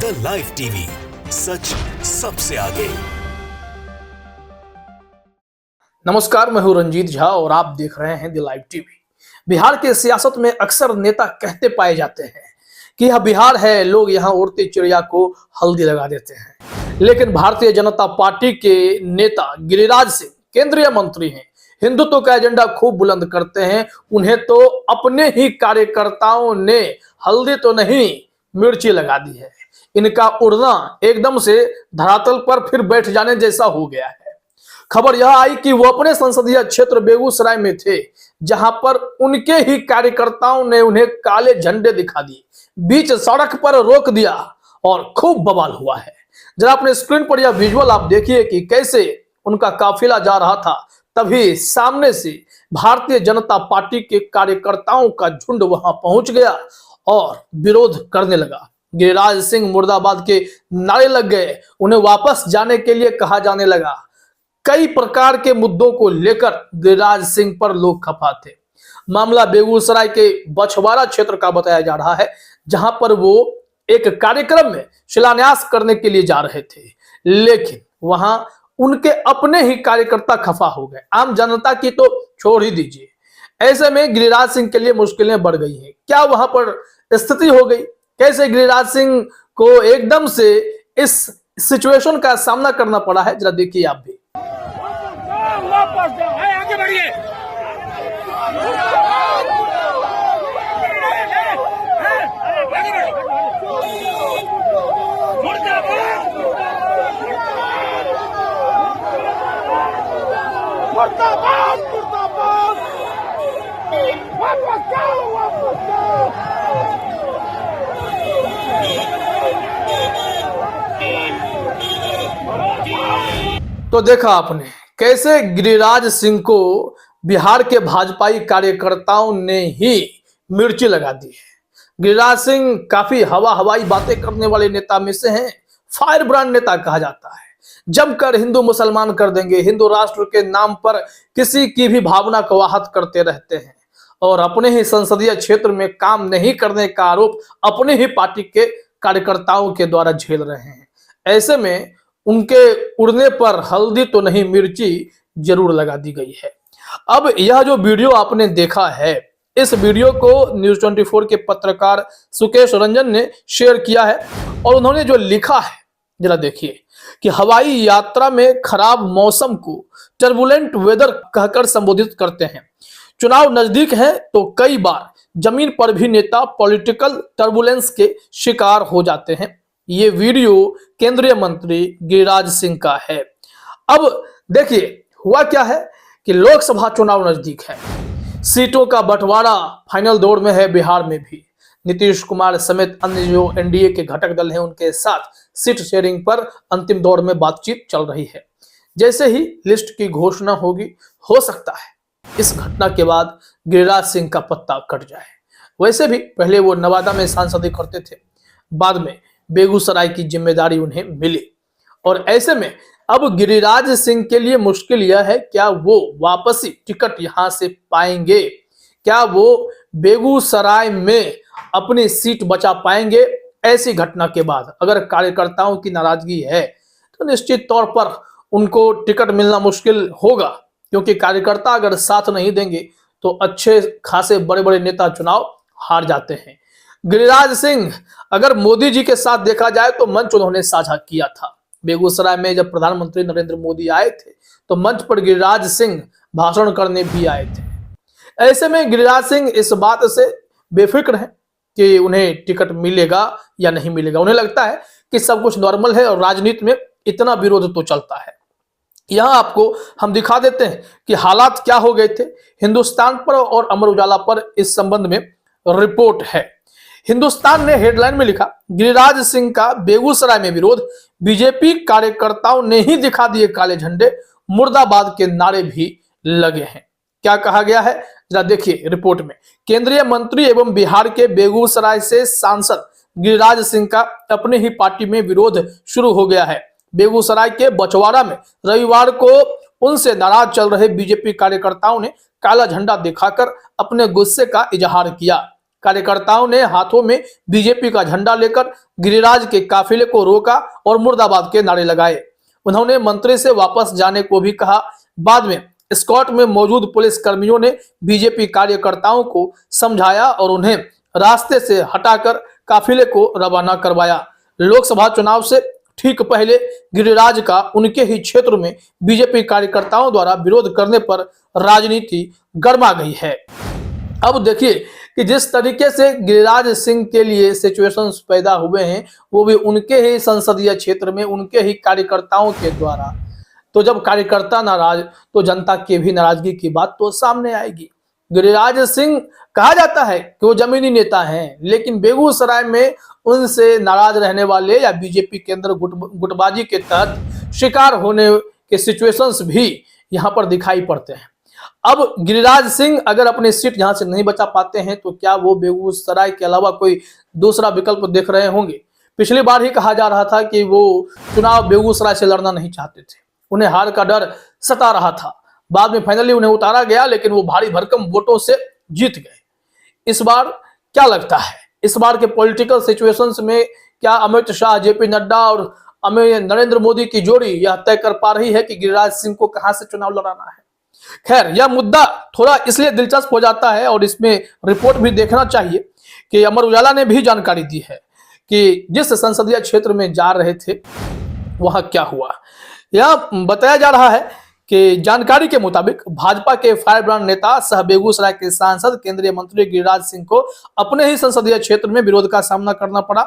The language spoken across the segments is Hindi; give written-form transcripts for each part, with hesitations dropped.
द लाइव टीवी, सच सबसे आगे। नमस्कार, मैं हूं रंजीत झा और आप देख रहे हैं द लाइव टीवी। बिहार के सियासत में अक्सर नेता कहते पाए जाते हैं कि यह बिहार है, लोग यहां उड़ती चिड़िया को हल्दी लगा देते हैं। लेकिन भारतीय जनता पार्टी के नेता गिरिराज सिंह केंद्रीय मंत्री हैं, हिंदुत्व का एजेंडा खूब बुलंद करते हैं। उन्हें तो अपने ही कार्यकर्ताओं ने हल्दी तो नहीं मिर्ची लगा दी है। इनका उड़ना एकदम से धरातल पर फिर बैठ जाने जैसा हो गया है। खबर यह आई कि वो अपने संसदीय क्षेत्र बेगूसराय में थे, जहां पर उनके ही कार्यकर्ताओं ने उन्हें काले झंडे दिखा दिए, बीच सड़क पर रोक दिया और खूब बवाल हुआ है। जरा अपने स्क्रीन पर यह विजुअल आप देखिए कि कैसे उनका काफिला जा रहा था। तभी सामने से भारतीय जनता पार्टी के कार्यकर्ताओं का झुंड वहां पहुंच गया और विरोध करने लगा। गिरिराज सिंह मुर्दाबाद के नारे लग गए, उन्हें वापस जाने के लिए कहा जाने लगा। कई प्रकार के मुद्दों को लेकर गिरिराज सिंह पर लोग खफा थे। मामला बेगूसराय के बछवाड़ा क्षेत्र का बताया जा रहा है, जहां पर वो एक कार्यक्रम में शिलान्यास करने के लिए जा रहे थे, लेकिन वहां उनके अपने ही कार्यकर्ता खफा हो गए। आम जनता की तो छोड़ ही दीजिए। ऐसे में गिरिराज सिंह के लिए मुश्किलें बढ़ गई हैं। क्या वहां पर स्थिति हो गई, कैसे गिरिराज सिंह को एकदम से इस सिचुएशन का सामना करना पड़ा है, जरा देखिए आप भी। वापस जाओ, आगे बढ़िए। मुर्दाबाद, मुर्दाबाद, वापस जाओ, वापस जाओ। तो देखा आपने कैसे गिरिराज सिंह को बिहार के भाजपाई कार्यकर्ताओं ने ही मिर्ची लगा दी है। गिरिराज सिंह काफी हवाई बातें करने वाले नेता में से हैं। फायर ब्रांड नेता कहा जाता है। जमकर हिंदू मुसलमान कर देंगे, हिंदू राष्ट्र के नाम पर किसी की भी भावना को आहत करते रहते हैं और अपने ही संसदीय क्षेत्र में काम नहीं करने का आरोप अपने ही पार्टी के कार्यकर्ताओं के द्वारा झेल रहे हैं। ऐसे में उनके उड़ने पर हल्दी तो नहीं मिर्ची जरूर लगा दी गई है। अब यह जो वीडियो आपने देखा है, इस वीडियो को न्यूज 24 के पत्रकार सुकेश रंजन ने शेयर किया है और उन्होंने जो लिखा है जरा देखिए कि हवाई यात्रा में खराब मौसम को टर्बुलेंट वेदर कहकर संबोधित करते हैं। चुनाव नजदीक है तो कई बार जमीन पर भी नेता पॉलिटिकल टर्बुलेंस के शिकार हो जाते हैं। ये वीडियो केंद्रीय मंत्री गिरिराज सिंह का है। अब देखिए हुआ क्या है कि लोकसभा चुनाव नजदीक है, सीटों का बंटवारा फाइनल दौर में है। बिहार में भी नीतीश कुमार समेत अन्य जो एनडीए के घटक दल हैं, उनके साथ सीट शेयरिंग पर अंतिम दौर में बातचीत चल रही है। जैसे ही लिस्ट की घोषणा होगी, हो सकता है इस घटना के बाद गिरिराज सिंह का पत्ता कट जाए। वैसे भी पहले वो नवादा में सांसद करते थे, बाद में बेगूसराय की जिम्मेदारी उन्हें मिली और ऐसे में अब गिरिराज सिंह के लिए मुश्किल यह है, क्या वो वापसी टिकट यहां से पाएंगे, क्या वो बेगूसराय में अपनी सीट बचा पाएंगे। ऐसी घटना के बाद अगर कार्यकर्ताओं की नाराजगी है तो निश्चित तौर पर उनको टिकट मिलना मुश्किल होगा, क्योंकि कार्यकर्ता अगर साथ नहीं देंगे तो अच्छे खासे बड़े बड़े नेता चुनाव हार जाते हैं। गिरिराज सिंह अगर मोदी जी के साथ देखा जाए तो मंच उन्होंने साझा किया था। बेगूसराय में जब प्रधानमंत्री नरेंद्र मोदी आए थे तो मंच पर गिरिराज सिंह भाषण करने भी आए थे। ऐसे में गिरिराज सिंह इस बात से बेफिक्र हैं कि उन्हें टिकट मिलेगा या नहीं मिलेगा। उन्हें लगता है कि सब कुछ नॉर्मल है और राजनीति में इतना विरोध तो चलता है। यहां आपको हम दिखा देते हैं कि हालात क्या हो गए थे। हिंदुस्तान पर और अमर उजाला पर इस संबंध में रिपोर्ट है। हिंदुस्तान ने हेडलाइन में लिखा, गिरिराज सिंह का बेगूसराय में विरोध, बीजेपी कार्यकर्ताओं ने ही दिखा दिए काले झंडे, मुर्दाबाद के नारे भी लगे हैं। क्या कहा गया है जरा देखिए रिपोर्ट में। केंद्रीय मंत्री एवं बिहार के बेगूसराय से सांसद गिरिराज सिंह का अपने ही पार्टी में विरोध शुरू हो गया है। बेगूसराय के बछवाड़ा में रविवार को उनसे नाराज चल रहे बीजेपी कार्यकर्ताओं ने काला झंडा दिखाकर अपने गुस्से का इजहार किया। कार्यकर्ताओं ने हाथों में बीजेपी का झंडा लेकर गिरिराज के काफिले को रोका और मुर्दाबाद के नारे लगाए। उन्होंने मंत्री से वापस जाने को भी कहा। बाद में स्कॉट में मौजूद पुलिस कर्मियों ने बीजेपी कार्यकर्ताओं को समझाया और उन्हें रास्ते से हटाकर काफिले को रवाना करवाया। लोकसभा चुनाव से ठीक पहले गिरिराज का उनके ही क्षेत्र में बीजेपी कार्यकर्ताओं द्वारा विरोध करने पर राजनीति गर्मा गई है। अब देखिए कि जिस तरीके से गिरिराज सिंह के लिए सिचुएशंस पैदा हुए हैं वो भी उनके ही संसदीय क्षेत्र में उनके ही कार्यकर्ताओं के द्वारा। तो जब कार्यकर्ता नाराज तो जनता की भी नाराजगी की बात तो सामने आएगी। गिरिराज सिंह कहा जाता है कि वो जमीनी नेता हैं, लेकिन बेगूसराय में उनसे नाराज रहने वाले या बीजेपी के अंदर गुटबाजी के तहत शिकार होने के सिचुएशंस भी यहाँ पर दिखाई पड़ते हैं। अब गिरिराज सिंह अगर अपनी सीट यहाँ से नहीं बचा पाते हैं तो क्या वो बेगूसराय के अलावा कोई दूसरा विकल्प देख रहे होंगे? पिछली बार ही कहा जा रहा था कि वो चुनाव बेगूसराय से लड़ना नहीं चाहते थे, उन्हें हार का डर सता रहा था। बाद में फाइनली उन्हें उतारा गया, लेकिन वो भारी भरकम वोटों से जीत गए। इस बार क्या लगता है, इस बार के पॉलिटिकल सिचुएशंस में क्या अमित शाह, जेपी नड्डा और नरेंद्र मोदी की जोड़ी यह तय कर पा रही है कि गिरिराज सिंह को कहां से चुनाव लड़ाना है? खैर, यह मुद्दा थोड़ा इसलिए दिलचस्प हो जाता है और इसमें रिपोर्ट भी देखना चाहिए कि अमर उजाला ने भी जानकारी दी है कि जिस संसदीय क्षेत्र में जा रहे थे वहां क्या हुआ। यह बताया जा रहा है कि जानकारी के मुताबिक भाजपा के फायर ब्रांड नेता सह बेगूसराय के सांसद केंद्रीय मंत्री गिरिराज सिंह को अपने ही संसदीय क्षेत्र में विरोध का सामना करना पड़ा।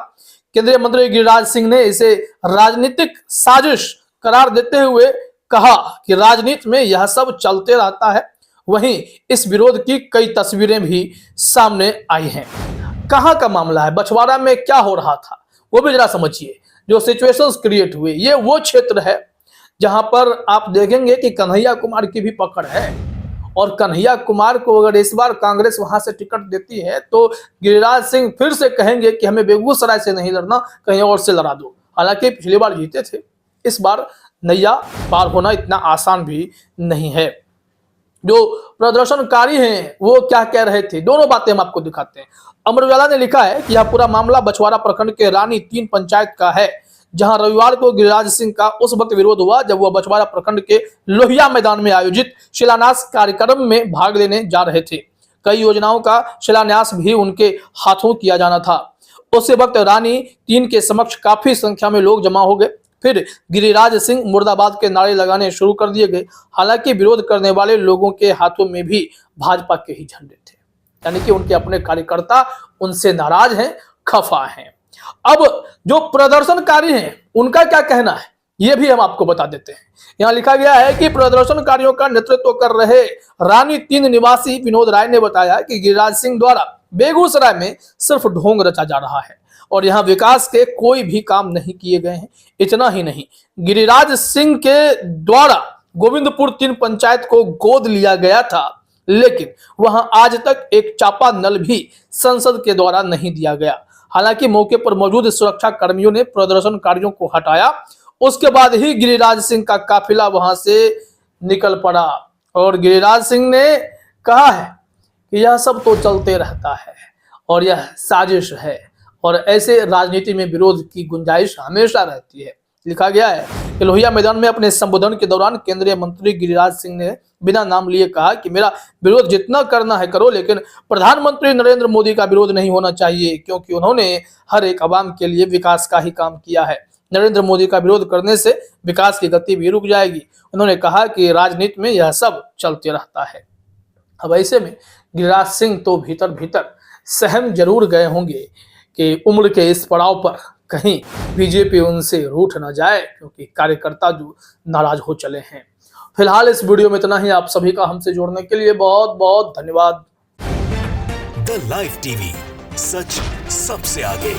केंद्रीय मंत्री गिरिराज सिंह ने इसे राजनीतिक साजिश करार देते हुए कहा कि राजनीति में यह सब चलते रहता है। वहीं इस विरोध की कई तस्वीरें भी सामने आई हैं। कहां का मामला है, बछवाड़ा में क्या हो रहा था वो भी जरा समझिए। जो सिचुएशंस क्रिएट हुए ये वो क्षेत्र है जहां पर आप देखेंगे कि कन्हैया कुमार की भी पकड़ है और कन्हैया कुमार को अगर इस बार कांग्रेस वहां से टिकट देती है तो गिरिराज सिंह फिर से कहेंगे कि हमें बेगूसराय से नहीं लड़ना, कहीं और से लड़ा दो। हालांकि पिछली बार जीते थे, इस बार नैया पार होना इतना आसान भी नहीं है। जो प्रदर्शनकारी हैं वो क्या कह रहे थे, दोनों बातें हम आपको दिखाते हैं। अमर उजाला ने लिखा है कि यह पूरा मामला बछवाड़ा प्रखंड के रानी 3 पंचायत का है, जहां रविवार को गिरिराज सिंह का उस वक्त विरोध हुआ जब वह बछवाड़ा प्रखंड के लोहिया मैदान में आयोजित शिलान्यास कार्यक्रम में भाग लेने जा रहे थे। कई योजनाओं का शिलान्यास भी उनके हाथों किया जाना था। उसी वक्त रानी 3 के समक्ष काफी संख्या में लोग जमा हो गए। फिर गिरिराज सिंह मुर्दाबाद के नारे लगाने शुरू कर दिए गए। हालांकि विरोध करने वाले लोगों के हाथों में भी भाजपा के ही झंडे थे, यानी कि उनके अपने कार्यकर्ता उनसे नाराज हैं, खफा हैं। अब जो प्रदर्शनकारी हैं उनका क्या कहना है ये भी हम आपको बता देते हैं। यहाँ लिखा गया है कि प्रदर्शनकारियों का नेतृत्व कर रहे रानी 3 निवासी विनोद राय ने बताया कि गिरिराज सिंह द्वारा बेगूसराय में सिर्फ ढोंग रचा जा रहा है और यहाँ विकास के कोई भी काम नहीं किए गए हैं। इतना ही नहीं, गिरिराज सिंह के द्वारा गोविंदपुर 3 पंचायत को गोद लिया गया था, लेकिन वहां आज तक एक चापा नल भी संसद के द्वारा नहीं दिया गया। हालांकि मौके पर मौजूद सुरक्षा कर्मियों ने प्रदर्शनकारियों को हटाया। उसके बाद ही गिरिराज सिंह का काफिला वहां से निकल पड़ा और गिरिराज सिंह ने कहा है कि यह सब तो चलते रहता है और यह साजिश है और ऐसे राजनीति में विरोध की गुंजाइश हमेशा रहती है। लिखा गया है कि लोहिया मैदान में अपने संबोधन के दौरान केंद्रीय मंत्री गिरिराज सिंह ने बिना नाम लिए कहा कि मेरा विरोध जितना करना है करो, लेकिन प्रधानमंत्री नरेंद्र मोदी का विरोध नहीं होना चाहिए, क्योंकि उन्होंने हर एक आवाम के लिए विकास का ही काम किया है। नरेंद्र मोदी का विरोध करने से विकास की गति भी रुक जाएगी। उन्होंने कहा कि राजनीति में यह सब चलते रहता है। अब ऐसे में गिरिराज सिंह तो भीतर भीतर सहम जरूर गए होंगे कि उम्र के इस पड़ाव पर कहीं बीजेपी उनसे रूठ न जाए, क्योंकि कार्यकर्ता जो नाराज हो चले हैं। फिलहाल इस वीडियो में इतना ही। आप सभी का हमसे जुड़ने के लिए बहुत बहुत धन्यवाद। द लाइव टीवी, सच सबसे आगे।